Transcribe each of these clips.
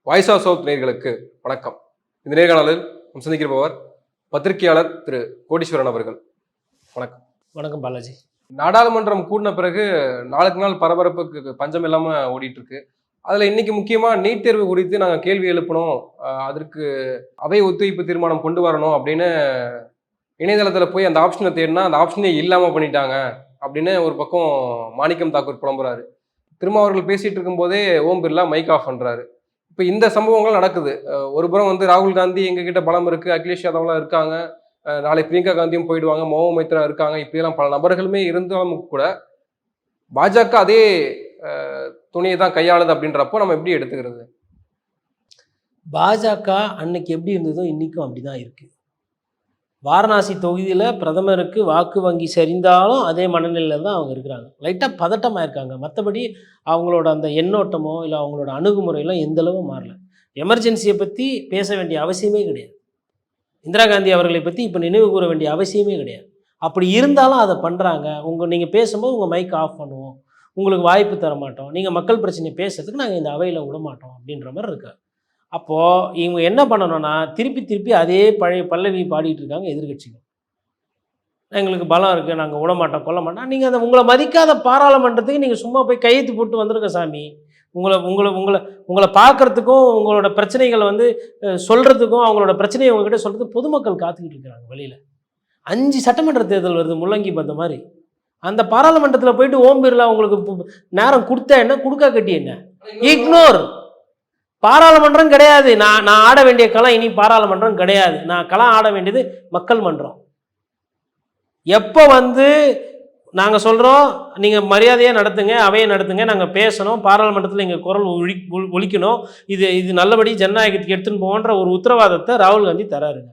Voice of south நேயர்களுக்கு வணக்கம். இந்த நேர்காணலில் சந்திக்கிறவர் பத்திரிகையாளர் திரு கோடீஸ்வரன் அவர்கள். வணக்கம். வணக்கம் பாலாஜி. நாடாளுமன்றம் கூடின பிறகு நாளுக்கு நாள் பரபரப்புக்கு பஞ்சம் இல்லாம ஓடிட்டு இருக்கு. அதுல இன்னைக்கு முக்கியமா நீட் தேர்வு குறித்து நாங்கள் கேள்வி எழுப்பணும், அதற்கு அவை ஒத்துழைப்பு தீர்மானம் கொண்டு வரணும் அப்படின்னு இணையதளத்துல போய் அந்த ஆப்ஷனை தேடினா அந்த ஆப்ஷனே இல்லாம பண்ணிட்டாங்க அப்படின்னு ஒரு பக்கம் மாணிக்கம் தாக்கூர் புலம்புறாரு. திருமாவர்கள் பேசிட்டு இருக்கும் போதே ஓம் பிர்லா மைக் ஆஃப் பண்றாரு. இப்போ இந்த சம்பவங்கள் நடக்குது. ஒரு புறம் வந்து ராகுல் காந்தி எங்ககிட்ட பலம் இருக்கு, அகிலேஷ் யாதவ்லாம் இருக்காங்க, நாளைக்கு பிரியங்கா காந்தியும் போயிடுவாங்க, மோகன் மைத்ரா இருக்காங்க, இப்படியெல்லாம் பல நபர்களுமே இருந்தாலும் கூட பாஜக அதே துணியை தான் கையாளுது அப்படின்றப்போ நம்ம எப்படி எடுத்துக்கிறது? பாஜக அன்னைக்கு எப்படி இருந்ததோ இன்னைக்கும் அப்படிதான் இருக்கு. வாரணாசி தொகுதியில் பிரதமருக்கு வாக்கு வங்கி சரிந்தாலும் அதே மனநிலையில் தான் அவங்க இருக்கிறாங்க. லைட்டாக பதட்டமாக இருக்காங்க. மற்றபடி அவங்களோட அந்த எண்ணோட்டமோ இல்லை அவங்களோட அணுகுமுறையெல்லாம் எந்தளவு மாறல. எமர்ஜென்சியை பற்றி பேச வேண்டிய அவசியமே கிடையாது. இந்திரா காந்தி அவர்களை பற்றி இப்போ நினைவு கூற வேண்டிய அவசியமே கிடையாது. அப்படி இருந்தாலும் அதை பண்ணுறாங்க. நீங்கள் பேசும்போது உங்கள் மைக் ஆஃப் பண்ணுவோம், உங்களுக்கு வாய்ப்பு தர மாட்டோம், நீங்கள் மக்கள் பிரச்சனையை பேசுறதுக்கு நாங்கள் இந்த அவையில் விட மாட்டோம் அப்படின்ற மாதிரி இருக்காங்க. அப்போது இவங்க என்ன பண்ணணும்னா திருப்பி அதே பழைய பல்லவி பாடிட்டு இருக்காங்க எதிர்கட்சிகள். எங்களுக்கு பலம் இருக்குது, நாங்கள் விட மாட்டோம், கொல்ல மாட்டோம். நீங்கள் அந்த உங்களை மதிக்காத பாராளுமன்றத்துக்கு நீங்கள் சும்மா போய் கையெழுத்து போட்டு வந்துருங்க சாமி. உங்களை பார்க்குறதுக்கும் உங்களோட பிரச்சனைகளை வந்து சொல்கிறதுக்கும் அவங்களோட பிரச்சனையை உங்ககிட்ட சொல்கிறதுக்கு பொதுமக்கள் காத்துக்கிட்டு இருக்கிறாங்க வெளியில். 5 சட்டமன்ற தேர்தல் வருது முள்ளங்கி பந்த மாதிரி. அந்த பாராளுமன்றத்தில் போயிட்டு ஓம் பிர்லா உங்களுக்கு நேரம் கொடுத்தா என்ன, கொடுக்கா கட்டி என்ன, இக்னோர். பாராளுமன்றம் கிடையாது. நான் ஆட வேண்டிய களம் இனி பாராளுமன்றம் கிடையாது. நான் களம் ஆட வேண்டியது மக்கள் மன்றம். எப்போ வந்து நாங்கள் சொல்கிறோம் நீங்கள் மரியாதையாக நடத்துங்க, அவையை நடத்துங்க, நாங்கள் பேசணும், பாராளுமன்றத்தில் எங்கள் குரல் ஒலிக்கணும், இது நல்லபடி ஜனநாயகத்துக்கு எடுத்துன்னு போன்ற ஒரு உத்தரவாதத்தை ராகுல் காந்தி தராருங்க.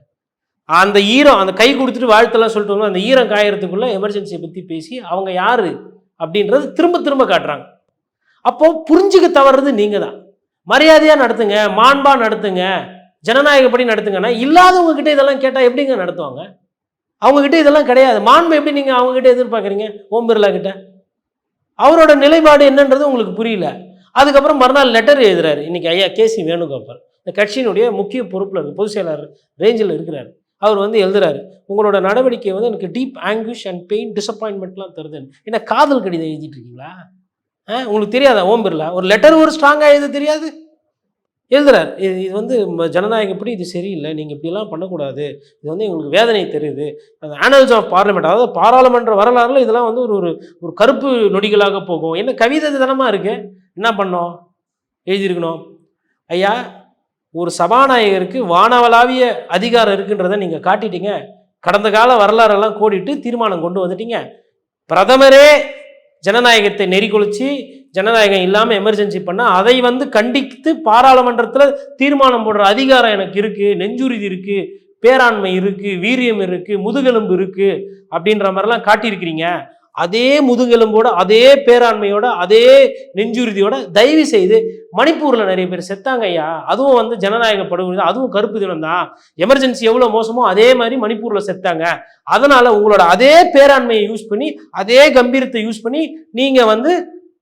அந்த ஈரம், அந்த கை கொடுத்துட்டு வாழ்த்தெல்லாம் சொல்லிட்டு அந்த ஈரம் காயறதுக்குள்ளே எமர்ஜென்சியை பற்றி பேசி அவங்க யார் அப்படின்றது திரும்ப காட்டுறாங்க. அப்போது புரிஞ்சுக்க தவறுறது நீங்கள் தான். மரியாதையாக நடத்துங்க, மாண்பா நடத்துங்க, ஜனநாயகப்படி நடத்துங்கன்னா இல்லாதவங்க கிட்டே இதெல்லாம் கேட்டால் எப்படிங்க நடத்துவாங்க? அவங்கக்கிட்ட இதெல்லாம் கிடையாது. மாண்பு எப்படி நீங்கள் அவங்ககிட்ட எதிர்பார்க்குறீங்க? ஓம் பிர்லா கிட்ட அவரோட நிலைப்பாடு என்னன்றது உங்களுக்கு புரியல. அதுக்கப்புறம் மறுநாள் லெட்டர் எழுதுறாரு. இன்றைக்கி ஐயா கேசி வேணுகோபால் இந்த கட்சியினுடைய முக்கிய பொறுப்பில் இருக்குது, பொதுச் செயலாளர் ரேஞ்சில் இருக்கிறார். அவர் வந்து எழுதுறாரு, உங்களோட நடவடிக்கை வந்து எனக்கு டீப் ஆங்குஷ் அண்ட் பெயின் டிசப்பாயின்மெண்ட்லாம் தருதுன்னு. என்ன காதல் கடிதம் எழுதிட்டு இருக்கீங்களா? உங்களுக்கு தெரியாதா? ஓம் பிர்லா ஒரு லெட்டர் ஒரு ஸ்ட்ராங்காக எழுத தெரியாது, எழுதுறாரு. இது வந்து ஜனநாயகப்படி இது சரியில்லை, நீங்கள் இப்படிலாம் பண்ணக்கூடாது, இது வந்து எங்களுக்கு வேதனை தெரியுது. அந்த ஆனல்ஸ் ஆஃப் பார்லிமெண்ட், அதாவது பாராளுமன்ற வரலாறுல இதெல்லாம் வந்து ஒரு கருப்பு நொடிகளாக போகும். என்ன கவிதை தனமாக இருக்குது, என்ன பண்ணோம், எழுதியிருக்கணும். ஐயா, ஒரு சபாநாயகருக்கு வானவளாவிய அதிகாரம் இருக்குன்றதை நீங்கள் காட்டிட்டீங்க. கடந்த கால வரலாறெல்லாம் கோடிட்டு தீர்மானம் கொண்டு வந்துட்டீங்க. பிரதமரே ஜனநாயகத்தை நெறிகொழிச்சு ஜனநாயகம் இல்லாமல் எமர்ஜென்சி பண்ணால் அதை வந்து கண்டித்து பாராளுமன்றத்தில் தீர்மானம் போடுற அதிகாரம் எனக்கு இருக்குது, நெஞ்சுறுதி இருக்குது, பேராண்மை இருக்குது, வீரியம் இருக்குது, முதுகெலும்பு இருக்குது அப்படின்ற மாதிரிலாம் காட்டியிருக்கிறீங்க. அதே முதுகெலும்போட, அதே பேராண்மையோட, அதே நெஞ்சுறுதியோட தயவு செய்து மணிப்பூரில் நிறைய பேர் செத்தாங்க ஐயா, அதுவும் வந்து ஜனநாயக படுகொலை, அதுவும் கருப்பு தினம் தான். எமர்ஜென்சி எவ்வளோ மோசமோ அதே மாதிரி மணிப்பூரில் செத்தாங்க. அதனால் உங்களோட அதே பேராண்மையை யூஸ் பண்ணி, அதே கம்பீரத்தை யூஸ் பண்ணி நீங்கள் வந்து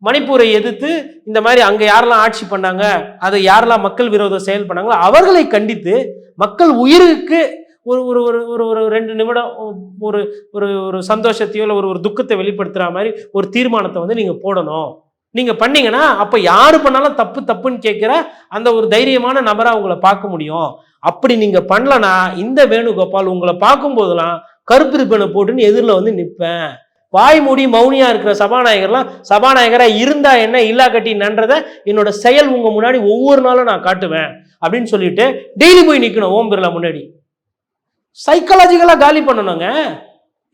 மணிப்பூரை எதிர்த்து இந்த மாதிரி அங்கே யாரெல்லாம் ஆட்சி பண்ணாங்க, அதை யாரெல்லாம் மக்கள் விரோத செயல் பண்ணாங்களோ அவர்களை கண்டித்து மக்கள் உயிருக்கு ஒரு ஒரு ஒரு ஒரு 2 நிமிடம் ஒரு ஒரு சந்தோஷத்தையோ இல்லை ஒரு துக்கத்தை வெளிப்படுத்துகிற மாதிரி ஒரு தீர்மானத்தை வந்து நீங்கள் போடணும். நீங்கள் பண்ணீங்கன்னா அப்போ யார் பண்ணாலும் தப்புன்னு கேட்குற அந்த ஒரு தைரியமான நபராக உங்களை பார்க்க முடியும். அப்படி நீங்கள் பண்ணலன்னா இந்த வேணுகோபால் உங்களை பார்க்கும்போதெல்லாம் கருப்பு ரிப்பனை போட்டுன்னு எதிரில் வந்து நிற்பேன். வாய் மூடி மௌனியா இருக்கிற சபாநாயகர்லாம் சபாநாயகராக இருந்தா என்ன, இல்லா கட்டி நன்றதை என்னோட செயல் உங்க முன்னாடி ஒவ்வொரு நாளும் நான் காட்டுவேன் அப்படின்னு சொல்லிட்டு டெய்லி போய் நிற்கணும் ஓம் பிர்லா முன்னாடி. சைக்காலஜிக்கலாக காலி பண்ணணுங்க.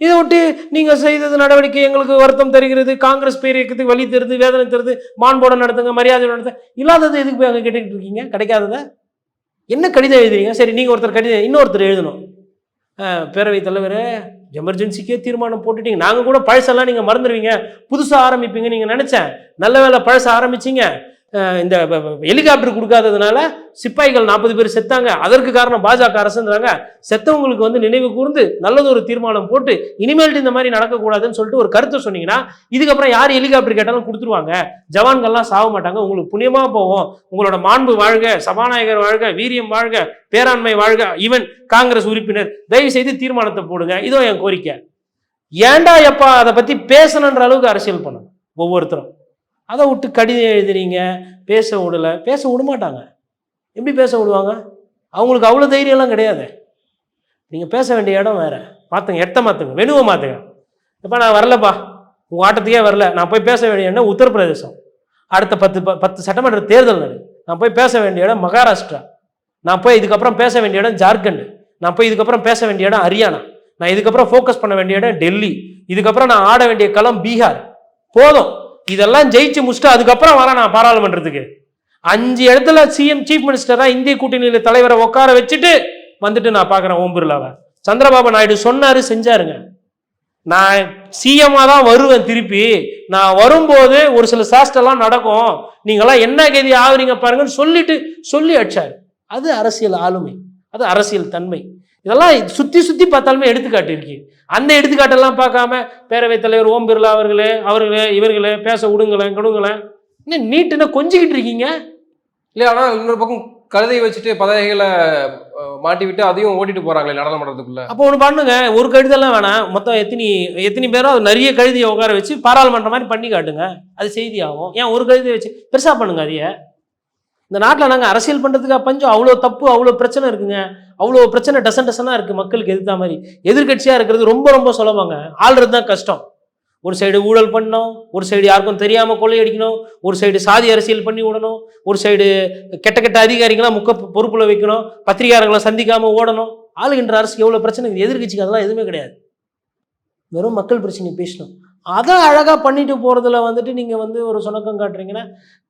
இதை விட்டு நீங்கள் செய்தது நடவடிக்கை எங்களுக்கு வருத்தம் தருகிறது, காங்கிரஸ் பேர் இயக்கத்துக்கு வழி தருது, வேதனை தருது, மாண்போட நடத்துங்க, மரியாதை நடத்துங்க, இல்லாதது எதுக்கு போய் அங்கே கேட்டுக்கிட்டு இருக்கீங்க? கிடைக்காதத என்ன கடிதம் எழுதுறீங்க? சரி, நீங்கள் ஒருத்தர் கடிதம் இன்னொருத்தர் எழுதணும். பேரவைத் தலைவர் எமர்ஜென்சிக்கே தீர்மானம் போட்டுட்டீங்க, நாங்கள் கூட பழசெல்லாம் நீங்கள் மறந்துடுவீங்க, புதுசாக ஆரம்பிப்பீங்க நீங்கள் நினச்சேன். நல்ல வேலை பழச ஆரம்பிச்சிங்க. இந்த ஹெலிகாப்டர் கொடுக்காததுனால சிப்பாய்கள் 40 பேர் செத்தாங்க, அதற்கு காரணம் பாஜக அரசுன்றாங்க. செத்தவங்களுக்கு வந்து நினைவு கூர்ந்து நல்லதொரு தீர்மானம் போட்டு இனிமேல்ட்டு இந்த மாதிரி நடக்கக்கூடாதுன்னு சொல்லிட்டு ஒரு கருத்தை சொன்னீங்கன்னா இதுக்கப்புறம் யார் ஹெலிகாப்டர் கேட்டாலும் கொடுத்துருவாங்க, ஜவான்கள்லாம் சாக மாட்டாங்க, உங்களுக்கு புண்ணியமா போவோம், உங்களோட மாண்பு வாழ்க, சபாநாயகர் வாழ்க, வீரியம் வாழ்க, பேராண்மை வாழ்க, ஈவன் காங்கிரஸ் உறுப்பினர் தயவு செய்து தீர்மானத்தை போடுங்க, இதோ என் கோரிக்கை. ஏன்டா எப்பா அதை பத்தி பேசணுன்ற அளவுக்கு அரசியல் பண்ணும் ஒவ்வொருத்தரும். அதை விட்டு கடிதம் எழுதுறீங்க, பேச விடலை, பேச விடமாட்டாங்க. எப்படி பேச விடுவாங்க? அவங்களுக்கு அவ்வளோ தைரியம்லாம் கிடையாது. நீங்கள் பேச வேண்டிய இடம் வேறு, மாற்றுங்க, இடத்த மாற்றுங்க, வெணுவை மாற்றுங்க. இப்போ நான் வரலப்பா, உங்கள் ஆட்டத்துக்கே வரல, நான் போய் பேச வேண்டிய இடம் உத்தரப்பிரதேசம், அடுத்த 10 சட்டமன்ற தேர்தல் நடு, நான் போய் பேச வேண்டிய இடம் மகாராஷ்டிரா, நான் போய் இதுக்கப்புறம் பேச வேண்டிய இடம் ஜார்க்கண்ட், நான் போய் இதுக்கப்புறம் பேச வேண்டிய இடம் ஹரியானா, நான் இதுக்கப்புறம் ஃபோக்கஸ் பண்ண வேண்டிய இடம் டெல்லி, இதுக்கப்புறம் நான் ஆட வேண்டிய களம் பீகார். போதும், இதெல்லாம் ஜெயிச்சு முடிச்சுட்டு அதுக்கப்புறம் வர நான் பாராளுமன்றத்துக்கு 5 இடத்துல சிஎம் சீஃப் மினிஸ்டரா இந்திய கூட்டணியில தலைவரை உட்கார வச்சுட்டு வந்துட்டு நான் பார்க்குறேன் ஓம் பிர்லாவை. சந்திரபாபு நாயுடு சொன்னாரு, செஞ்சாருங்க. நான் சிஎம்மா தான் வருவேன், திருப்பி நான் வரும்போது ஒரு சில சாஸ்டெல்லாம் நடக்கும், நீங்களாம் என்ன கதி ஆகுறீங்க பாருங்கன்னு சொல்லி அடிச்சாரு. அது அரசியல் ஆளுமை, அது அரசியல் தன்மை. இதெல்லாம் சுத்தி பார்த்தாலுமே எடுத்துக்காட்டு இருக்கு. அந்த எடுத்துக்காட்டெல்லாம் பார்க்காம பேரவைத் தலைவர் ஓம் பிர்லா அவர்களே இவர்களே பேச விடுங்களேன் கொடுங்களேன், இன்னும் நீட்டுன்னா கொஞ்சிக்கிட்டு இருக்கீங்க இல்லையா? ஆனால் இன்னொரு பக்கம் கழுதையை வச்சுட்டு பதவிகளை மாட்டி விட்டு அதையும் ஓட்டிட்டு போறாங்களே நாடாளுமன்றத்துக்குள்ள. அப்போ ஒன்று பண்ணுங்க, ஒரு கழுதெல்லாம் வேணாம், மொத்தம் எத்தனை பேரோ நிறைய கழுதியை உட்கார வச்சு பாராளுமன்ற மாதிரி பண்ணி காட்டுங்க, அது செய்தி ஆகும். ஏன் ஒரு கழுதியை வச்சு பெருசா பண்ணுங்க அதைய? இந்த நாட்டில் நாங்கள் அரசியல் பண்ணுறதுக்காக பஞ்சம், அவ்வளோ தப்பு, அவ்வளோ பிரச்சனை இருக்குங்க, அவ்வளோ பிரச்சனை டசனாக இருக்குது மக்களுக்கு எதிர்த்த மாதிரி. எதிர்கட்சியாக இருக்கிறது ரொம்ப சுலபங்க, ஆள்றது தான் கஷ்டம். ஒரு சைடு ஊழல் பண்ணணும், ஒரு சைடு யாருக்கும் தெரியாமல் கொள்ளையடிக்கணும், ஒரு சைடு சாதி அரசியல் பண்ணி விடணும், ஒரு சைடு கெட்ட அதிகாரிகளாம் பொறுப்புல வைக்கணும், பத்திரிகையாளர்களை சந்திக்காமல் ஓடணும். ஆளுகின்ற அரசுக்கு எவ்வளோ பிரச்சனை இருக்குது, எதிர்கட்சிக்கு அதெல்லாம் எதுவுமே கிடையாது. வெறும் மக்கள் பிரச்சனை பேசணும். அதை அழகாக பண்ணிட்டு போகிறதுல வந்துட்டு நீங்கள் வந்து ஒரு சுணக்கம் காட்டுறீங்கன்னா,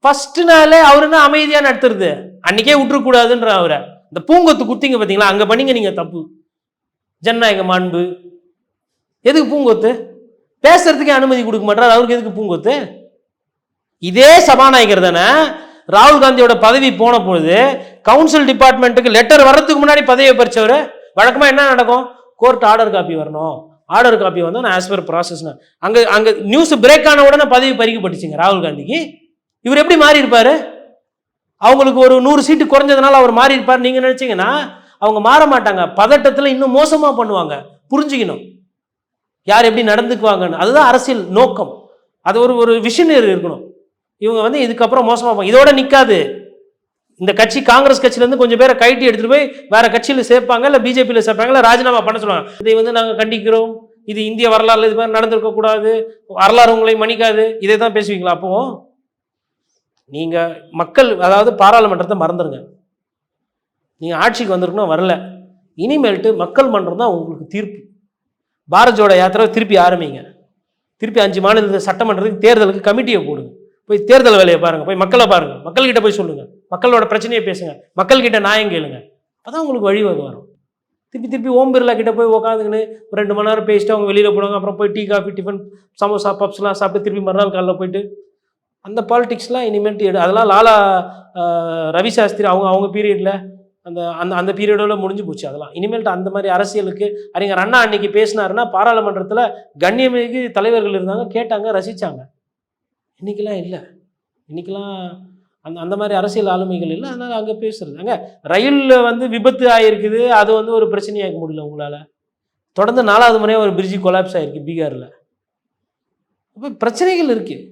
ஃபஸ்ட்டு நாளே அவர் என்ன அமைதியாக நடத்துறது, அன்றைக்கே விட்டுறக்கூடாதுன்ற அவரை. இந்த பூங்கொத்து குத்திங்க பார்த்தீங்களா, அங்கே பண்ணிங்க நீங்கள் தப்பு. ஜனநாயக மாண்பு எதுக்கு பூங்கொத்து? பேசுறதுக்கே அனுமதி கொடுக்க மாட்டார், அவருக்கு எதுக்கு பூங்கொத்து? இதே சபாநாயகர் தானே ராகுல் காந்தியோட பதவி போன பொழுது கவுன்சில் டிபார்ட்மெண்ட்டுக்கு லெட்டர் வர்றதுக்கு முன்னாடி பதவியை பறிச்சவர். வழக்கமாக என்ன நடக்கும், கோர்ட் ஆர்டர் காப்பி வரணும், ஆர்டர் காப்பி வந்து நான் ஆஸ் பர் ப்ராசஸ்னு அங்கே நியூஸ் பிரேக் ஆன உடனே பதவி பறிக்கப்பட்டுச்சுங்க ராகுல் காந்திக்கு. இவர் எப்படி மாறி இருப்பாரு? அவங்களுக்கு ஒரு 100 சீட்டு குறைஞ்சதுனால அவர் மாறி இருப்பார் நீங்க நினைச்சீங்கன்னா அவங்க மாற மாட்டாங்க, பதட்டத்தில் இன்னும் மோசமா பண்ணுவாங்க. புரிஞ்சுக்கணும் யார் எப்படி நடந்துக்குவாங்கன்னு, அதுதான் அரசியல் நோக்கம். அது ஒரு விஷனரி இருக்கணும். இவங்க வந்து இதுக்கப்புறம் மோசமா போவாங்க. இதோட நிற்காது, இந்த கட்சி காங்கிரஸ் கட்சியிலேருந்து கொஞ்சம் பேரை கைட்டி எடுத்துகிட்டு போய் வேற கட்சியில் சேர்ப்பாங்க, இல்லை பிஜேபியில் சேர்ப்பாங்க, இல்லை ராஜினாமா பண்ண சொல்லுவாங்க. இதை வந்து நாங்கள் கண்டிக்கிறோம், இது இந்திய வரலாறு, இது மாதிரி நடந்திருக்கக்கூடாது, வரலாறு உங்களை மன்னிக்காது, இதை தான் பேசுவீங்களா? அப்போ நீங்கள் மக்கள், அதாவது பாராளுமன்றத்தை மறந்துடுங்க. நீங்கள் ஆட்சிக்கு வந்திருக்கணும், வரல, இனிமேல்ட்டு மக்கள் மன்றம் தான் உங்களுக்கு தீர்ப்பு. பாரத் ஜோடோ யாத்திரை திருப்பி ஆரம்பிங்க, திருப்பி 5 மாநில சட்டமன்றத்துக்கு தேர்தலுக்கு கமிட்டியை போடுங்க, போய் தேர்தல் வேலையை பாருங்கள், போய் மக்களை பாருங்கள், மக்கள்கிட்ட போய் சொல்லுங்கள், மக்களோட பிரச்சனையை பேசுங்க, மக்கள்கிட்ட நியாயம் கேளுங்க, அதான் உங்களுக்கு வழிவகை வரும். திருப்பி ஓம் பிர்லா கிட்ட போய் உட்காந்துக்கின்னு 2 மணி நேரம் பேசிட்டு அவங்க வெளியில் போடுவாங்க, அப்புறம் போய் டீ காஃபி டிஃபன் சமோசா பப்ஸ்லாம் சாப்பிட்டு திருப்பி மறுநாள் காலையில் போயிட்டு அந்த பாலிடிக்ஸ்லாம் இனிமேல்ட்டு அதெல்லாம் லாலா ரவி சாஸ்திரி அவங்க பீரியடில் அந்த பீரியடோட முடிஞ்சு போச்சு. அதெல்லாம் இனிமேல்ட்டு அந்த மாதிரி அரசியலுக்கு அறிஞர் அண்ணா அன்னைக்கு பேசினாருன்னா பாராளுமன்றத்தில் கண்ணியமிகு தலைவர்கள் இருந்தாங்க, கேட்டாங்க, ரசித்தாங்க. இன்றைக்கெல்லாம் இல்லை, இன்றைக்கெல்லாம் அந்த மாதிரி அரசியல் ஆளுமைகள் இல்லை. அதனால் அங்கே பேசுறது அங்கே ரயிலில் வந்து விபத்து ஆகிருக்குது, அது வந்து ஒரு பிரச்சனையாக்க முடியல உங்களால். தொடர்ந்து 4வது முறையாக ஒரு பிரிட்ஜு கொலாப்ஸ் ஆகிருக்கு பீகாரில். அப்போ பிரச்சனைகள் இருக்குது.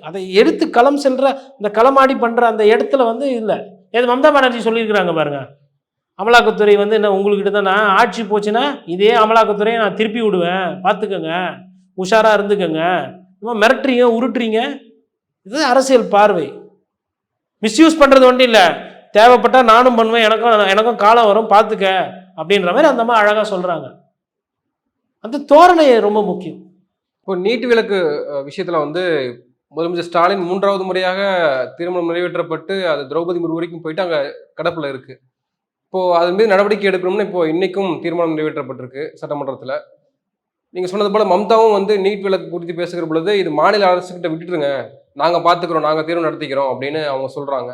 அதை எடுத்து களம் செல்ற இந்த களமாடி பண்ணுற அந்த இடத்துல வந்து இல்லை. ஏது மம்தா பானர்ஜி சொல்லியிருக்கிறாங்க பாருங்க, அமலாக்கத்துறை வந்து என்ன உங்கள்கிட்ட தான், நான் ஆட்சி போச்சுன்னா இதே அமலாக்கத்துறையை நான் திருப்பி விடுவேன், பார்த்துக்கோங்க, உஷாராக இருந்துக்கோங்க, நம்ம மிரட்டுறீங்க உருட்டுறீங்க. இது அரசியல் பார்வை. மிஸ்யூஸ் பண்ணுறது ஒன்றும் இல்லை, தேவைப்பட்டால் நானும் பண்ணுவேன், எனக்கும் காலம் வரும் பார்த்துக்க அப்படின்ற மாதிரி அந்த மாதிரி அழகாக சொல்கிறாங்க. அந்த தோரணை ரொம்ப முக்கியம். இப்போ நீட்டு விலக்கு விஷயத்தில் வந்து முதலமைச்சர் ஸ்டாலின் 3வது முறையாக திருமணம் நிறைவேற்றப்பட்டு அது திரௌபதி முர்மு வரைக்கும் போயிட்டு அங்கே கடப்பில் இருக்கு. இப்போது அது மீது நடவடிக்கை எடுக்கணும்னு இப்போ இன்னைக்கும் தீர்மானம் நிறைவேற்றப்பட்டிருக்கு சட்டமன்றத்தில். நீங்கள் சொன்னது போல் மம்தாவும் வந்து நீட் விலக்கு குறித்து பேசுகிற பொழுது இது மாநில அரசுக்கிட்ட விட்டுட்டுருங்க, நாங்க பாத்துக்கிறோம், நாங்க தீர்வு நடத்திக்கிறோம் அப்படின்னு அவங்க சொல்றாங்க.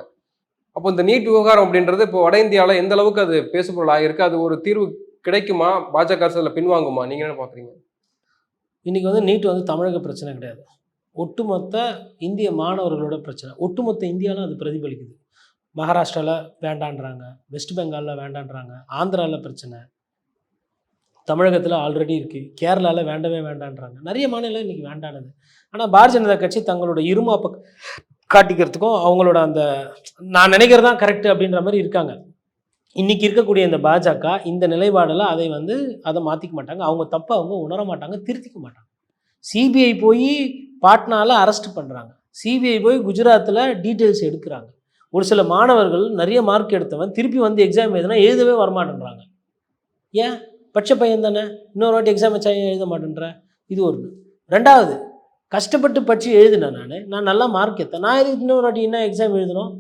அப்போ இந்த நீட் விவகாரம் அப்படின்றது இப்போ வட இந்தியால எந்த அளவுக்கு அது பேசுபொருள் ஆகிருக்கு? அது ஒரு தீர்வு கிடைக்குமா? பாஜக அரசு அதுல பின்வாங்குமா? நீங்க என்ன பாக்குறீங்க? இன்னைக்கு நீட் தமிழக பிரச்சனை கிடையாது. ஒட்டுமொத்த இந்திய மாணவர்களோட பிரச்சனை. ஒட்டுமொத்த இந்தியாவில் அது பிரதிபலிக்குது. மகாராஷ்டிராவில் வேண்டான்றாங்க, வெஸ்ட் பெங்காலில் வேண்டான்றாங்க, ஆந்திராவில் பிரச்சனை, தமிழகத்தில் ஆல்ரெடி இருக்குது, கேரளாவில் வேண்டவே வேண்டான்றாங்க, நிறைய மாநிலம் இன்றைக்கி வேண்டானது. ஆனால் பாரதிய ஜனதா கட்சி தங்களோட இருமாப்பை காட்டிக்கிறதுக்கும் அவங்களோட அந்த நான் நினைக்கிறது தான் கரெக்டு அப்படின்ற மாதிரி இருக்காங்க. இன்றைக்கி இருக்கக்கூடிய இந்த பாஜக இந்த நிலைப்பாடில் அதை மாற்றிக்க மாட்டாங்க. அவங்க தப்பை அவங்க உணர மாட்டாங்க, திருத்திக்க மாட்டாங்க. சிபிஐ போய் பாட்னாவில் அரெஸ்ட் பண்ணுறாங்க, சிபிஐ போய் குஜராத்தில் டீட்டெயில்ஸ் எடுக்கிறாங்க. ஒரு சில மாணவர்கள் நிறைய மார்க் எடுத்தவன் திருப்பி எக்ஸாம் எழுதுனா எழுதவே வரமாட்டேன்றாங்க. ஏன்? பட்ச பையன் தானே, இன்னொரு வாட்டி எக்ஸாம் வச்சா எழுத மாட்டேன்ற. இது ஒன்று. ரெண்டாவது, கஷ்டப்பட்டு படித்து எழுதினேன், நான் நல்லா மார்க் எடுத்தேன், நான் எதுக்கு இன்னொரு வாட்டி என்ன எக்ஸாம் எழுதணும்?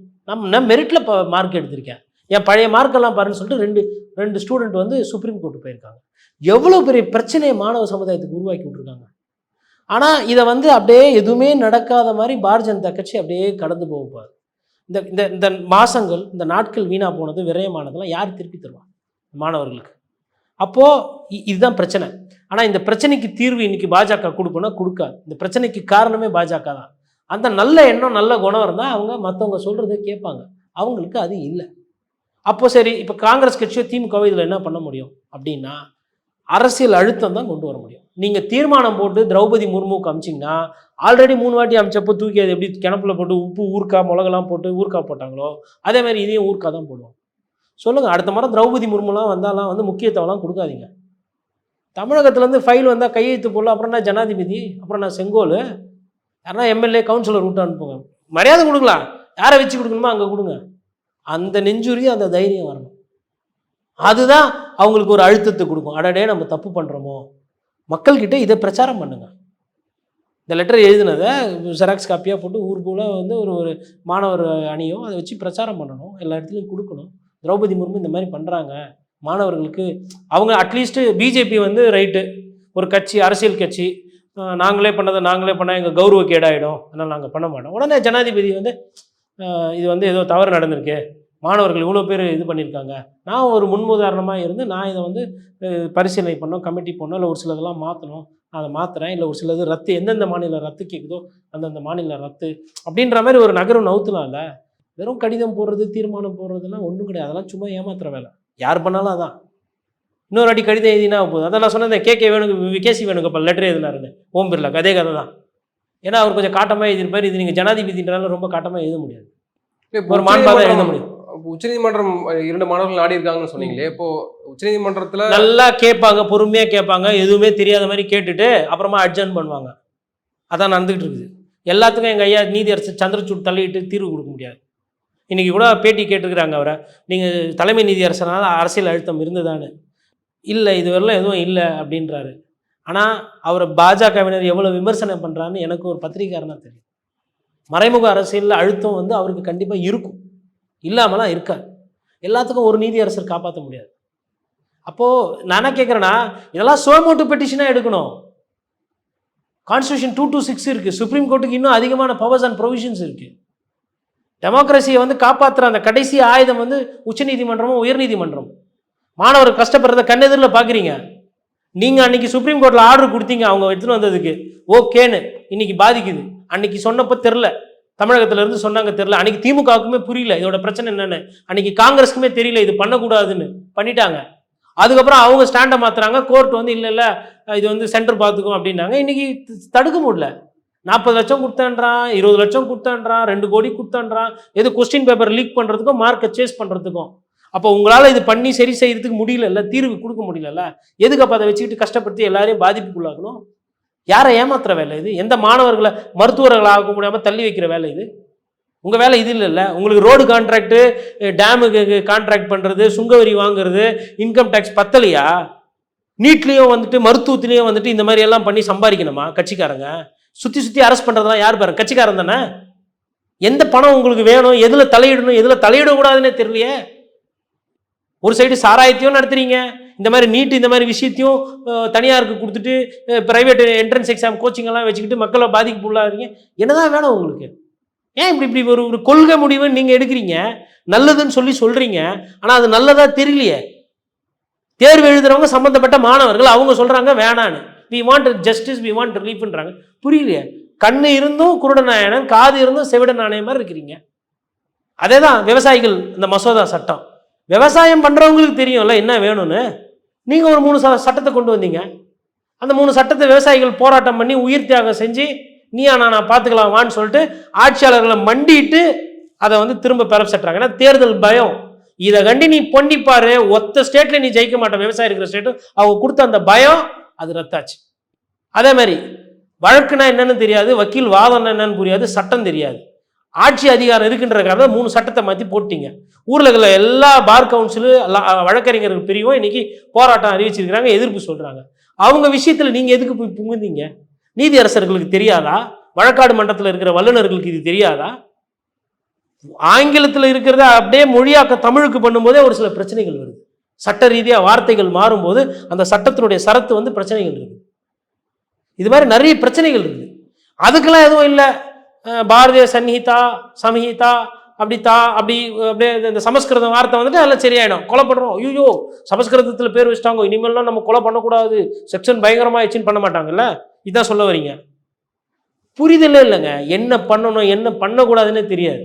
நான் மெரிட்டில் மார்க் எடுத்திருக்கேன், என் பழைய மார்க்கெல்லாம் பாருன்னு சொல்லிட்டு ரெண்டு ஸ்டூடெண்ட் சுப்ரீம் கோர்ட்டு போயிருக்காங்க. எவ்வளோ பெரிய பிரச்சனையை மாணவ சமுதாயத்துக்கு உருவாக்கி விட்ருக்காங்க. ஆனால் இதை அப்படியே எதுவுமே நடக்காத மாதிரி பாரதிய ஜனதா கட்சி அப்படியே கடந்து போகப்பாரு. இந்த மாதங்கள், இந்த நாட்கள் வீணாக போனது, விரயமானதெல்லாம் யார் திருப்பி தருவாங்க மாணவர்களுக்கு? அப்போது இதுதான் பிரச்சனை. ஆனால் இந்த பிரச்சனைக்கு தீர்வு இன்றைக்கி பாஜக கொடுக்கணும், கொடுக்காது. இந்த பிரச்சனைக்கு காரணமே பாஜக தான். அந்த நல்ல எண்ணம், நல்ல குணம் இருந்தால் அவங்க மற்றவங்க சொல்கிறத கேட்பாங்க. அவங்களுக்கு அது இல்லை. அப்போ சரி, இப்போ காங்கிரஸ் கட்சியோ திமுகவோ இதில் என்ன பண்ண முடியும் அப்படின்னா, அரசியல் அழுத்தம் தான் கொண்டு வர முடியும். நீங்கள் தீர்மானம் போட்டு திரௌபதி முர்முக்கு அமிச்சிங்கன்னா, ஆல்ரெடி 3 வாட்டி அமிச்சப்போ தூக்கி அது எப்படி கிணப்புல போட்டு உப்பு ஊறுக்காய் மிளகெல்லாம் போட்டு ஊறுக்காய் போட்டாங்களோ அதே மாதிரி இதையும் ஊறுக்காய் தான் போடுவோம். சொல்லுங்கள், அடுத்த முறை திரௌபதி முர்முலாம் வந்தாலாம் முக்கியத்துவம்லாம் கொடுக்காதீங்க. தமிழகத்துலேருந்து ஃபைல் வந்தால் கையெழுத்து போடல, அப்புறம் நான் ஜனாதிபதி, அப்புறம் நான் செங்கோல், யாருன்னா எம்எல்ஏ கவுன்சிலர் விட்டு அனுப்புங்க. மரியாதை கொடுக்கலாம், யாரை வச்சு கொடுக்கணுமோ அங்கே கொடுங்க. அந்த நெஞ்சுரி, அந்த தைரியம் வரணும். அதுதான் அவங்களுக்கு ஒரு அழுத்தத்தை கொடுக்கும். அடடே நம்ம தப்பு பண்ணுறோமோ, மக்கள்கிட்ட இதை பிரச்சாரம் பண்ணுங்க. இந்த லெட்டர் எழுதினதை ஜெராக்ஸ் காப்பியாக போட்டு ஊர் போல் ஒரு மாணவர் அணியோ அதை வச்சு பிரச்சாரம் பண்ணணும், எல்லா இடத்துலையும் கொடுக்கணும். திரௌபதி முர்மு இந்த மாதிரி பண்ணுறாங்க மாணவர்களுக்கு. அவங்க அட்லீஸ்ட்டு பிஜேபி ரைட்டு, ஒரு கட்சி, அரசியல் கட்சி, நாங்களே பண்ணால் எங்கள் கௌரவ கேடாயிடும், அதனால் நாங்கள் பண்ண மாட்டோம். உடனே ஜனாதிபதி இது ஏதோ தவறு நடந்திருக்கு, மாணவர்கள் இவ்வளோ பேர் இது பண்ணியிருக்காங்க, நான் ஒரு முன்னுதாரணமாக இருந்து நான் இதை பரிசீலனை பண்ணோம், கமிட்டி பண்ணோம், இல்லை ஒரு சிலதெல்லாம் மாற்றணும், அதை மாற்றுறேன், இல்லை ஒரு சிலது ரத்து, எந்தெந்த மாநிலம் ரத்து கேட்குதோ அந்தந்த மாநிலம் ரத்து அப்படின்ற மாதிரி ஒரு நகரம் நவுத்தலாம்ல. வெறும் கடிதம் போடுறது, தீர்மானம் போடுறதுலாம் ஒன்றும் கிடையாது. அதெல்லாம் சும்மா ஏமாத்துற வேலை, யார் பண்ணாலும் அதான். இன்னொரு வாட்டி கடிதம் எழுதினா போகுது. அதான் நான் சொன்னேன், கேகே விகேசி வேணுங்கப்பா லெட்டர் எழுதினாருன்னு, ஓம் பிர்லாக்கு அதே கதை தான். ஏன்னா அவர் கொஞ்சம் காட்டமாக எழுதியிருப்பார். இது நீங்கள் ஜனாதிபதின்றனால ரொம்ப காட்டமாக எழுத முடியாது, ஒரு மாண்பாக எழுத முடியும். உச்சநீதிமன்றம் 2 மாணவர்கள் நாடி இருக்காங்கன்னு சொன்னீங்களே, இப்போ உச்சநீதிமன்றத்துல நல்லா கேட்பாங்க, பொறுமையாக கேட்பாங்க, எதுவுமே தெரியாத மாதிரி கேட்டுட்டு அப்புறமா அட்ஜர்ன் பண்ணுவாங்க. அதான் நடந்துகிட்டு இருக்குது. எல்லாத்துக்கும் எங்கள் ஐயா நீதியரசர் சந்திரசூட் தள்ளிட்டு தீர்வு கொடுக்க முடியாது. இன்றைக்கி கூட பேட்டி கேட்டுருக்குறாங்க அவரை, நீங்கள் தலைமை நீதியரசனால் அரசியல் அழுத்தம் இருந்ததான்னு. இல்லை, இதுவரைலாம் எதுவும் இல்லை அப்படின்றாரு. ஆனால் அவரை பாஜகவினர் எவ்வளோ விமர்சனம் பண்ணுறான்னு எனக்கு ஒரு பத்திரிகையாரனா தெரியும். மறைமுக அரசியலில் அழுத்தம் அவருக்கு கண்டிப்பாக இருக்கும், இல்லாமலாம் இருக்காது. எல்லாத்துக்கும் ஒரு நீதியரசர் காப்பாற்ற முடியாது. அப்போது நான் என்ன கேட்குறேன்னா, இதெல்லாம் சோமோட்டு பெட்டிஷனாக எடுக்கணும். கான்ஸ்டியூஷன் 226 இருக்குது, சுப்ரீம் கோர்ட்டுக்கு இன்னும் அதிகமான பவர்ஸ் அண்ட் ப்ரொவிஷன்ஸ் இருக்குது. டெமோக்ரஸியை காப்பாற்றுற அந்த கடைசி ஆயுதம் உச்சநீதிமன்றமும் உயர்நீதிமன்றம். மாணவர் கஷ்டப்படுறத கண்ணெதிரில் பார்க்குறீங்க. நீங்கள் அன்றைக்கி சுப்ரீம் கோர்ட்டில் ஆர்டர் கொடுத்தீங்க, அவங்க எடுத்துன்னு வந்ததுக்கு ஓகேன்னு, இன்றைக்கி பாதிக்குது. அன்றைக்கி சொன்னப்போ தெரில, தமிழகத்திலேருந்து சொன்னாங்க தெரில, அன்றைக்கி திமுகவுக்குமே புரியல இதோட பிரச்சனை என்னென்னு, அன்றைக்கி காங்கிரஸுக்குமே தெரியல இது பண்ணக்கூடாதுன்னு பண்ணிட்டாங்க. அதுக்கப்புறம் அவங்க ஸ்டாண்டை மாற்றுறாங்க, கோர்ட் இல்லை இது சென்டர் பார்த்துக்கும் அப்படின்னாங்க. இன்றைக்கி தடுக்க முடியல. 40 லட்சம் கொடுத்தான்றான், 20 லட்சம் கொடுத்தான்றான், 2 கோடி கொடுத்தான்றான், எது கொஸ்டின் பேப்பர் லீக் பண்ணுறதுக்கும் மார்க்கை சேஸ் பண்ணுறதுக்கும். அப்போ உங்களால் இது பண்ணி சரி செய்யறதுக்கு முடியல, தீர்வு கொடுக்க முடியல, எதுக்கு அப்போ அதை வச்சுக்கிட்டு கஷ்டப்படுத்தி எல்லாரையும் பாதிப்புக்குள்ளாகணும்? யாரை ஏமாத்துற வேலை இது? எந்த மாணவர்களை மருத்துவர்கள் ஆக முடியாமல் தள்ளி வைக்கிற வேலை இது? உங்கள் வேலை இது இல்லைல்ல. உங்களுக்கு ரோடு கான்ட்ராக்டு, டேமுக்கு கான்ட்ராக்ட் பண்ணுறது, சுங்கவரி வாங்குறது, இன்கம் டேக்ஸ் பத்தலையா? நீட்லேயும் மருத்துவத்திலையும் இந்த மாதிரி எல்லாம் பண்ணி சம்பாதிக்கணுமா கட்சிக்காரங்க? சுற்றி அரெஸ்ட் பண்ணுறதுலாம் யார் பாருங்க, கட்சிக்காரன் தானே. எந்த பணம் உங்களுக்கு வேணும், எதில் தலையிடணும், எதில் தலையிடக்கூடாதுன்னே தெரியலையே. ஒரு சைடு சாராயத்தையும் நடத்துறீங்க, இந்த மாதிரி நீட்டு இந்த மாதிரி விஷயத்தையும் தனியாருக்கு கொடுத்துட்டு ப்ரைவேட் என்ட்ரன்ஸ் எக்ஸாம் கோச்சிங் எல்லாம் வச்சுக்கிட்டு மக்களை பாதிப்பு உள்ளாகிறீங்க? என்னதான் வேணும் உங்களுக்கு? ஏன் இப்படி இப்படி ஒரு கொள்கை முடிவுன்னு நீங்கள் எடுக்கிறீங்க, நல்லதுன்னு சொல்கிறீங்க, ஆனால் அது நல்லதா தெரியலையே. தேர்வு எழுதுறவங்க சம்மந்தப்பட்ட மாணவர்கள் அவங்க சொல்கிறாங்க வேணான்னு, we want justice, we want ரிலீஃப்ன்றாங்க. புரியலையே. கண்ணு இருந்தும் குருட நாயனன், காது இருந்தும் செவிட நாணயம் மாதிரி இருக்கிறீங்க. அதே தான் விவசாயிகள் இந்த மசோதா சட்டம். விவசாயம் பண்ணுறவங்களுக்கு தெரியும்ல என்ன வேணும்னு. நீங்கள் ஒரு 3 சட்டத்தை கொண்டு வந்தீங்க. அந்த 3 சட்டத்தை விவசாயிகள் போராட்டம் பண்ணி உயிர் தியாகம் செஞ்சு நீயா நான் பார்த்துக்கலாம் வான்னு சொல்லிட்டு ஆட்சியாளர்களை மண்டிட்டு அதை வந்து திரும்ப பெறப்பட்டுறாங்க. ஏன்னா தேர்தல் பயம். இதை கண்டி நீ பொண்டிப்பாரு, ஒத்த ஸ்டேட்ல நீ ஜெயிக்க மாட்டேன், விவசாயி இருக்கிற ஸ்டேட்டு. அவங்க கொடுத்த அந்த பயம் அது ரத்தாச்சு. அதே மாதிரி வழக்குனா என்னன்னு தெரியாது, வக்கீல் வாதம் என்னன்னு புரியாது, சட்டம் தெரியாது. ஆட்சி அதிகாரம் இருக்குன்றதுக்காக 3 சட்டத்தை மாற்றி போட்டீங்க. ஊரில் இருக்கிற எல்லா பார் கவுன்சிலு வழக்கறிஞர்கள் பிரிவும் இன்னைக்கு போராட்டம் அறிவிச்சிருக்கிறாங்க, எதிர்ப்பு சொல்றாங்க. அவங்க விஷயத்துல நீங்க எதுக்கு போய் புகுந்தீங்க? நீதி அரசர்களுக்கு தெரியாதா? வழக்காடு மன்றத்தில் இருக்கிற வல்லுநர்களுக்கு இது தெரியாதா? ஆங்கிலத்தில் இருக்கிறத அப்படியே மொழியாக்க தமிழுக்கு பண்ணும்போதே ஒரு சில பிரச்சனைகள் வருது. சட்ட ரீதியாக வார்த்தைகள் மாறும்போது அந்த சட்டத்தினுடைய சரத்து வந்து பிரச்சனைகள் இருக்குது. இது மாதிரி நிறைய பிரச்சனைகள் இருக்குது. அதுக்கெல்லாம் எதுவும் இல்லை, பாரதிய சன்ஹிதா சம்ஹிதா அப்படியே இந்த சமஸ்கிருத வார்த்தை வந்துட்டு எல்லாம் சரியாயிடும். கொலை பண்ணுறோம், ஐயோ சமஸ்கிருதத்தில் பேர் வச்சுட்டாங்க, இனிமேல்லாம் நம்ம கொலை பண்ணக்கூடாது, செக்ஷன் பயங்கரமாகிடுச்சின்னு பண்ண மாட்டாங்கல்ல. இதான் சொல்ல வரீங்க. புரிதலே இல்லைங்க. என்ன பண்ணணும் என்ன பண்ணக்கூடாதுன்னு தெரியாது.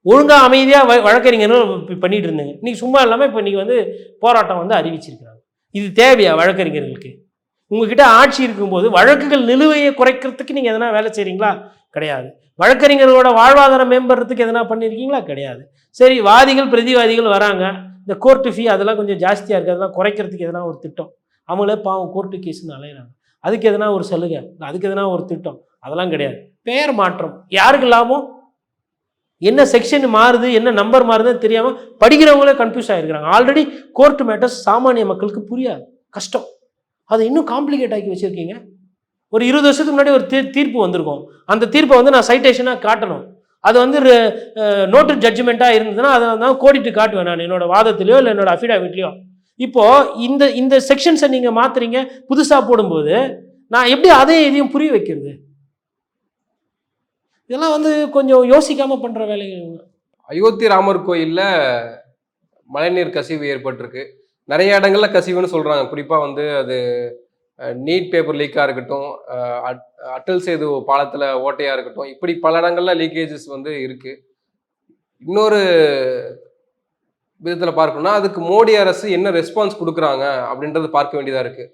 ஒழுங்காக அமைதியாக வழக்கறிஞர்கள் பண்ணிட்டு இருந்தீங்க. இன்னைக்கு சும்மா இல்லாமல் இப்போ இன்னைக்கு வந்து போராட்டம் வந்து அறிவிச்சிருக்கிறாங்க. இது தேவையா வழக்கறிஞர்களுக்கு? உங்ககிட்ட ஆட்சி இருக்கும்போது வழக்குகள் நிலுவையை குறைக்கிறதுக்கு நீங்கள் எதனா வேலை செய்கிறீங்களா? கிடையாது. வழக்கறிஞர்களோட வாழ்வாதாரம் மேம்படுறதுக்கு எதனா பண்ணியிருக்கீங்களா? கிடையாது. சரி, வாதிகள் பிரதிவாதிகள் வராங்க, இந்த கோர்ட்டு ஃபீ அதெல்லாம் கொஞ்சம் ஜாஸ்தியாக இருக்குது, அதெல்லாம் குறைக்கிறதுக்கு எதனா ஒரு திட்டம். அவங்களே பாவம் கோர்ட்டு கேஸ்ன்னு அலையிறாங்க, அதுக்கு எதனா ஒரு சலுகை, அதுக்கு எதனா ஒரு திட்டம், அதெல்லாம் கிடையாது. பெயர் மாற்றம் யாருக்கு லாபம்? என்ன செக்ஷன் மாறுது, என்ன நம்பர் மாறுதுன்னு தெரியாமல் படிக்கிறவங்களே கன்ஃபியூஸ் ஆகிருக்கிறாங்க. ஆல்ரெடி கோர்ட்டு மேட்டர்ஸ் சாமானிய மக்களுக்கு புரியாது, கஷ்டம். அதை இன்னும் காம்ப்ளிகேட் ஆக்கி வச்சுருக்கீங்க. ஒரு 20 வருஷத்துக்கு முன்னாடி ஒரு தீர்ப்பு வந்திருக்கும். அந்த தீர்ப்பை வந்து நான் சைட்டேஷனாக காட்டணும். அது வந்து நோட்டு ஜட்ஜ்மெண்ட்டாக இருந்ததுன்னா அதை தான் கோடிட்டு காட்டுவேன் நான் என்னோட வாதத்திலையோ இல்லை என்னோட அஃபிடாவிட்லையோ. இப்போது இந்த செக்ஷன்ஸை நீங்கள் மாற்றுறீங்க, புதுசாக போடும்போது நான் எப்படி அதையும் இதையும் புரிய வைக்கிறது? இதெல்லாம் வந்து கொஞ்சம் யோசிக்காமல் பண்ணுற வேலைகள். அயோத்தி ராமர் கோயிலில் மழைநீர் கசிவு ஏற்பட்டிருக்கு. நிறைய இடங்கள்ல கசிவுன்னு சொல்கிறாங்க. குறிப்பாக வந்து அது நீட் பேப்பர் லீக்காக இருக்கட்டும், அட்டல் சேது பாலத்தில் ஓட்டையாக இருக்கட்டும், இப்படி பல இடங்கள்ல லீக்கேஜஸ் வந்து இருக்குது. இன்னொரு விதத்தில் பார்க்கணும்னா அதுக்கு மோடி அரசு என்ன ரெஸ்பான்ஸ் கொடுக்குறாங்க அப்படின்றது பார்க்க வேண்டியதாக இருக்குது.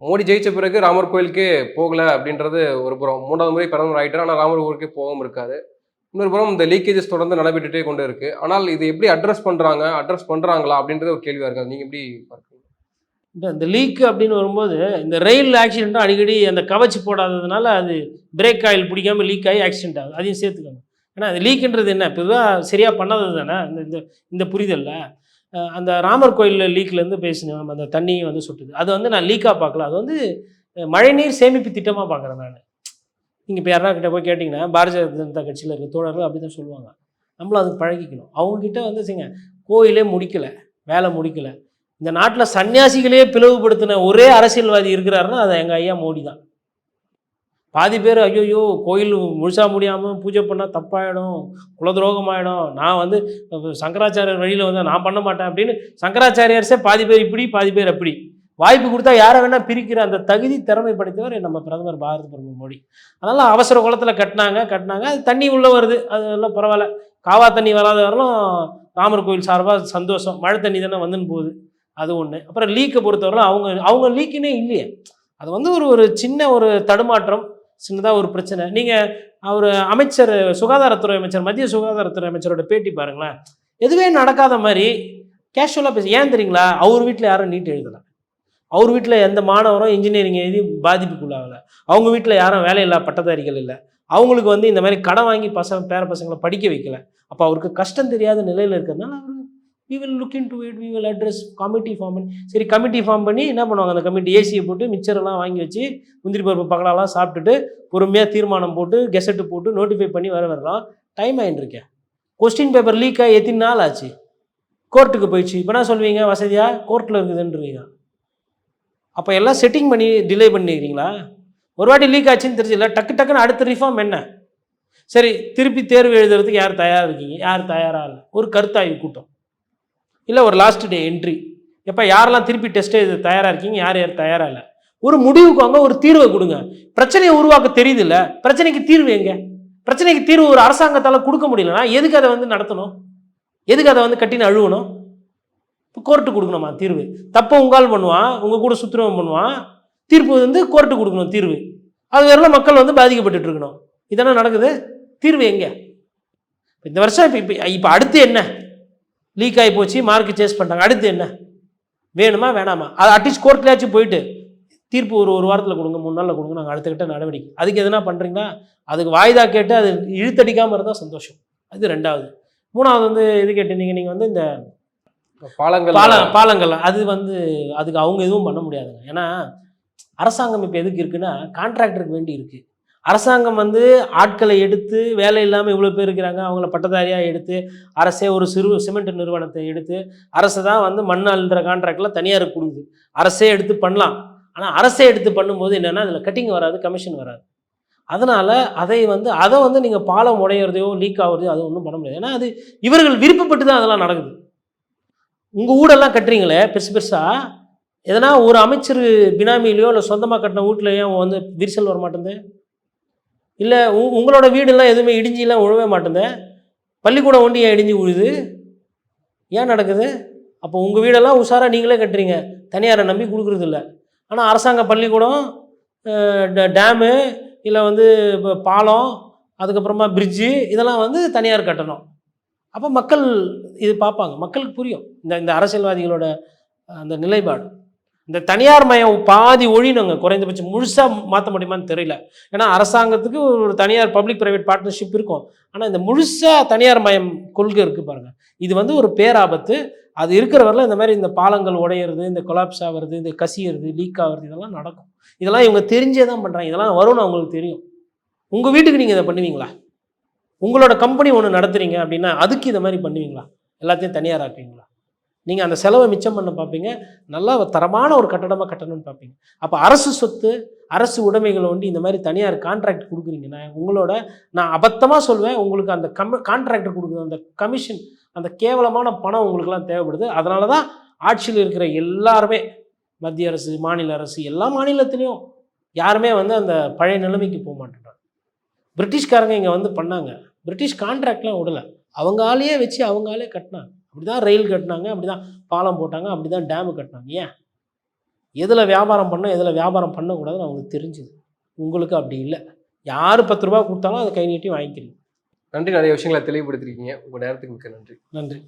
மோடி ஜெயிச்ச பிறகு ராமர் கோயிலுக்கே போகலை அப்படின்றது ஒரு புறம். 3வது முறை பிரதமர் ஆகிட்டார், ஆனால் ராமர் கோயிலுக்கே போகவும் இருக்காது. இன்னொரு புறம் இந்த லீக்கேஜஸ் தொடர்ந்து நடைபெற்றுட்டே கொண்டு இருக்குது. ஆனால் இது எப்படி அட்ரஸ் பண்ணுறாங்களா அப்படின்றது ஒரு கேள்வியாக இருக்காது. நீங்கள் எப்படி பார்க்குறீங்க? இந்த லீக் அப்படின்னு வரும்போது இந்த ரயில் ஆக்சிடெண்ட்டும் அடிக்கடி அந்த கவச்சு போடாததுனால அது பிரேக் ஆயில் பிடிக்காமல் லீக் ஆகி ஆக்சிடென்ட் ஆகுது. அதையும் சேர்த்துக்கணும். ஏன்னா அது லீக்குன்றது என்ன, பொதுவாக சரியாக பண்ணாதது தானே. இந்த புரிதலில் அந்த ராமர் கோயில் லீக்லேருந்து பேசினோம், நம்ம அந்த தண்ணியை வந்து சுட்டுது. அது வந்து நான் லீக்காக பார்க்கல, அது வந்து மழைநீர் சேமிப்பு திட்டமாக பார்க்குறேன் நான். நீங்கள் இப்போ யாரா கிட்ட போய் கேட்டிங்கன்னா பாரதிய ஜனதா கட்சியில் இருக்க தோழர்கள் அப்படி தான் சொல்லுவாங்க. நம்மளும் அதுக்கு பழகிக்கணும். அவங்கக்கிட்ட வந்து செய்யுங்க, கோயிலே முடிக்கலை, வேலை முடிக்கலை, இந்த நாட்டில் சன்னியாசிகளே பிளவுபடுத்தின ஒரே அரசியல்வாதி இருக்கிறாருன்னா அது எங்கள் ஐயா மோடி தான். பாதி பேர் ஐயோ கோயில் முழுசாக முடியாமல் பூஜை பண்ணால் தப்பாயிடும், குலதுரோகம் ஆகிடும், நான் வந்து சங்கராச்சாரியர் வழியில் வந்து நான் பண்ண மாட்டேன் அப்படின்னு சங்கராச்சாரியார்ஸே பாதி பேர் இப்படி பாதி பேர் அப்படி. வாய்ப்பு கொடுத்தா யாரை வேணால் பிரிக்கிற அந்த தகுதி திறமை படைத்தவர் நம்ம பிரதமர் பாரத பிரதமர் மோடி. அதனால் அவசர குளத்தில் கட்டினாங்க, அது தண்ணி உள்ளே வருது, அதெல்லாம் பரவாயில்ல. காவா தண்ணி வராத வரலும் ராமர் கோயில் சார்பாக சந்தோஷம். மழை தண்ணி தானே வந்துன்னு போகுது, அது ஒன்று. அப்புறம் லீக்கை பொறுத்தவரைலாம் அவங்க லீக்குன்னே இல்லையே, அது வந்து ஒரு சின்ன ஒரு தடுமாற்றம், சின்னதாக ஒரு பிரச்சனை. நீங்கள் அவர் அமைச்சர் சுகாதாரத்துறை அமைச்சர், மத்திய சுகாதாரத்துறை அமைச்சரோட பேட்டி பாருங்களேன், எதுவே நடக்காத மாதிரி கேஷுவலாக பேச. ஏன் தெரியுங்களா? அவர் வீட்டில் யாரும் நீட் எழுதலை, அவர் வீட்டில் எந்த மாணவரும் இன்ஜினியரிங் எழுதி பாதிப்புக்குள்ளாகலை, அவங்க வீட்டில் யாரும் வேலையில்லா பட்டதாரிகள் இல்லை, அவங்களுக்கு வந்து இந்த மாதிரி கடன் வாங்கி பேர பசங்களை படிக்க வைக்கல. அப்போ அவருக்கு கஷ்டம் தெரியாத நிலையில் இருக்கிறதுனால அவர் we will look into it, we will address committee form பண்ணி. சரி, கமிட்டி ஃபார்ம் பண்ணி என்ன பண்ணுவாங்க, அந்த கமிட்டி ஏசியை போட்டு மிச்சரெல்லாம் வாங்கி வச்சு முந்திரி பருப்பு பக்கலாலாம் சாப்பிட்டுட்டு பொறுமையாக தீர்மானம் போட்டு கெசட்டு போட்டு நோட்டிஃபை பண்ணி வரலாம். டைம் ஆகிட்டுருக்கேன். கொஸ்டின் பேப்பர் லீக் ஆகி எத்தனை நாள் ஆச்சு, கோர்ட்டுக்கு போயிடுச்சு. இப்போ என்ன சொல்வீங்க, வசதியாக கோர்ட்டில் இருக்குதுன்றீங்க. அப்போ எல்லாம் செட்டிங் பண்ணி டிலே பண்ணிக்கிறீங்களா? ஒரு வாட்டி லீக் ஆச்சுன்னு தெரிஞ்சில்ல, டக்குன்னு அடுத்த ரிஃபார்ம் என்ன? சரி, திருப்பி தேர்வு எழுதுறதுக்கு யார் தயாராக இருக்கீங்க? யார் தயாராக இல்லை? ஒரு கருத்தாய்வு கூட்டம், இல்லை ஒரு லாஸ்ட் டே என்ட்ரி. எப்போ யாரெல்லாம் திருப்பி டெஸ்ட் எழுத தயாராக இருக்கீங்க, யார் யார் தயாராக இல்லை? ஒரு முடிவுக்கு வாங்க, ஒரு தீர்வை கொடுங்க. பிரச்சனையை உருவாக்க தெரியுது இல்லை, பிரச்சனைக்கு தீர்வு எங்க? பிரச்சனைக்கு தீர்வு ஒரு அரசாங்கத்தால் கொடுக்க முடியலன்னா எதுக்கு அதை வந்து நடத்தணும்? எதுக்கு அதை வந்து கட்டின்னு அழுவணும்? இப்போ கோர்ட்டு கொடுக்கணுமா தீர்வு? தப்பை உங்கால் பண்ணுவான், உங்கள் கூட சுற்றுவம் பண்ணுவான், தீர்ப்பு வந்து கோர்ட்டு கொடுக்கணும் தீர்வு. அது வேறலாம் மக்கள் வந்து பாதிக்கப்பட்டு இருக்கணும். இதானே நடக்குது. தீர்வு எங்கே? இந்த வருஷம் இப்போ அடுத்து என்ன? லீக் ஆகி போச்சு, மார்க் சேஸ் பண்ணிட்டாங்க, அடுத்து என்ன வேணுமா வேணாமா? அது அட்லீஸ்ட் கோர்ட்லேயாச்சும் போயிட்டு தீர்ப்பு ஒரு வாரத்தில் கொடுங்க, 3 நாளில் கொடுங்க, நாங்கள் அடுத்த கட்ட நடவடிக்கை. அதுக்கு எதுனா பண்ணுறீங்களா? அதுக்கு வாய்தா கேட்டு அது இழுத்தடிக்காமல் இருந்தால் சந்தோஷம். அது 2வது. 3வது வந்து இது கேட்டிருந்தீங்க நீங்கள் வந்து இந்த பாலங்கள். அது வந்து அதுக்கு அவங்க எதுவும் பண்ண முடியாதுங்க. ஏன்னா அரசாங்கம் இப்போ எதுக்கு இருக்குன்னா கான்ட்ராக்டருக்கு வேண்டி இருக்குது. அரசாங்கம் வந்து ஆட்களை எடுத்து வேலை இல்லாமல் இவ்வளோ பேர் இருக்கிறாங்க, அவங்கள பட்டதாரியாக எடுத்து அரசே ஒரு சிமெண்ட் நிறுவனத்தை எடுத்து அரசு தான் வந்து மண்ணாள்ன்ற கான்ட்ராக்டில் தனியாருக்கு கொடுக்குது. அரசே எடுத்து பண்ணலாம். ஆனால் அரசே எடுத்து பண்ணும்போது என்னென்னா அதில் கட்டிங் வராது, கமிஷன் வராது. அதனால் அதை வந்து நீங்கள் பாலம் உடையிறதையோ லீக் ஆகுறதையோ அது ஒன்றும் பண்ண முடியாது. ஏன்னா அது இவர்கள் விருப்பப்பட்டு தான் அதெல்லாம் நடக்குது. உங்கள் வீடெல்லாம் கட்டுறீங்களே பெருசாக, எதனா ஒரு அமைச்சர் பினாமிலையோ இல்லை சொந்தமாக கட்டின வீட்டிலையோ வந்து விரிசல் வர மாட்டேங்குது. இல்லை உங்களோட வீடெல்லாம் எதுவுமே இடிஞ்சிலாம் உழவே மாட்டேங்குது. பள்ளிக்கூடம் ஒண்டி ஏன் இடிஞ்சு விழுது? ஏன் நடக்குது? அப்போ உங்கள் வீடெல்லாம் உஷாராக நீங்களே கட்டுறீங்க, தனியாரை நம்பி கொடுக்குறது இல்லை. ஆனால் அரசாங்க பள்ளிக்கூடம், டேமு, இல்லை வந்து பாலம், அதுக்கப்புறமா பிரிட்ஜு, இதெல்லாம் வந்து தனியார் கட்டணும். அப்போ மக்கள் இது பார்ப்பாங்க, மக்களுக்கு புரியும் இந்த அரசியல்வாதிகளோட அந்த நிலைப்பாடு. இந்த தனியார் மயம் பாதி ஒழினுங்க, குறைந்தபட்சம் முழுசாக மாற்ற முடியுமான்னு தெரியல. ஏன்னா அரசாங்கத்துக்கு ஒரு தனியார் பப்ளிக் ப்ரைவேட் பார்ட்னர்ஷிப் இருக்கும். ஆனால் இந்த முழுசாக தனியார் மயம் கொள்கை இருக்குது பாருங்கள், இது வந்து ஒரு பேராபத்து. அது இருக்கிறவரில் இந்த மாதிரி இந்த பாலங்கள் உடையிறது, இந்த கொலாப்ஸ் ஆகிறது, இந்த கசியிறது, லீக் ஆகிறது, இதெல்லாம் நடக்கும். இதெல்லாம் இவங்க தெரிஞ்சே தான் பண்ணுறாங்க. இதெல்லாம் வரும்னு அவங்களுக்கு தெரியும். உங்கள் வீட்டுக்கு நீங்கள் இதை பண்ணுவீங்களா? உங்களோட கம்பெனி ஒன்று நடத்துறீங்க அப்படின்னா அதுக்கு இதை மாதிரி பண்ணுவீங்களா? எல்லாத்தையும் தனியாராக்குவீங்களா? நீங்கள் அந்த செலவை மிச்சம் பண்ண பார்ப்பீங்க, நல்லா தரமான ஒரு கட்டடமாக கட்டணும்னு பார்ப்பீங்க. அப்போ அரசு சொத்து, அரசு உடைமைகளை வந்து இந்த மாதிரி தனியார் கான்ட்ராக்ட் கொடுக்குறீங்கன்னா நான் அபத்தமாக சொல்வேன், உங்களுக்கு அந்த கான்ட்ராக்டர் கொடுக்குற அந்த கமிஷன், அந்த கேவலமான பணம் உங்களுக்குலாம் தேவைப்படுது. அதனால தான் ஆட்சியில் இருக்கிற எல்லாருமே, மத்திய அரசு, மாநில அரசு, எல்லா மாநிலத்திலையும் யாருமே வந்து அந்த பழைய நிலைமைக்கு போக மாட்டேன்றாங்க. பிரிட்டிஷ்காரங்க இங்கே வந்து பண்ணாங்க, பிரிட்டிஷ் கான்ட்ராக்ட்லாம் விடலை, அவங்க ஆளையே வச்சு அவங்க ஆளே கட்டினாங்க. அப்படி தான் ரயில் கட்டினாங்க, அப்படி தான் பாலம் போட்டாங்க, அப்படி தான் டேமு கட்டினாங்க. ஏன்? எதில் வியாபாரம் பண்ணோம், எதில் வியாபாரம் பண்ணக்கூடாதுன்னு அவங்களுக்கு தெரிஞ்சுது. உங்களுக்கு அப்படி இல்லை. யார் 10 ரூபா கொடுத்தாலும் அதை கை நீட்டி வாங்கிக்கிறீங்க. நன்றி. நிறைய விஷயங்களை தெளிவுபடுத்திருக்கீங்க. உங்கள் நேரத்துக்கு மிக்க நன்றி. நன்றி.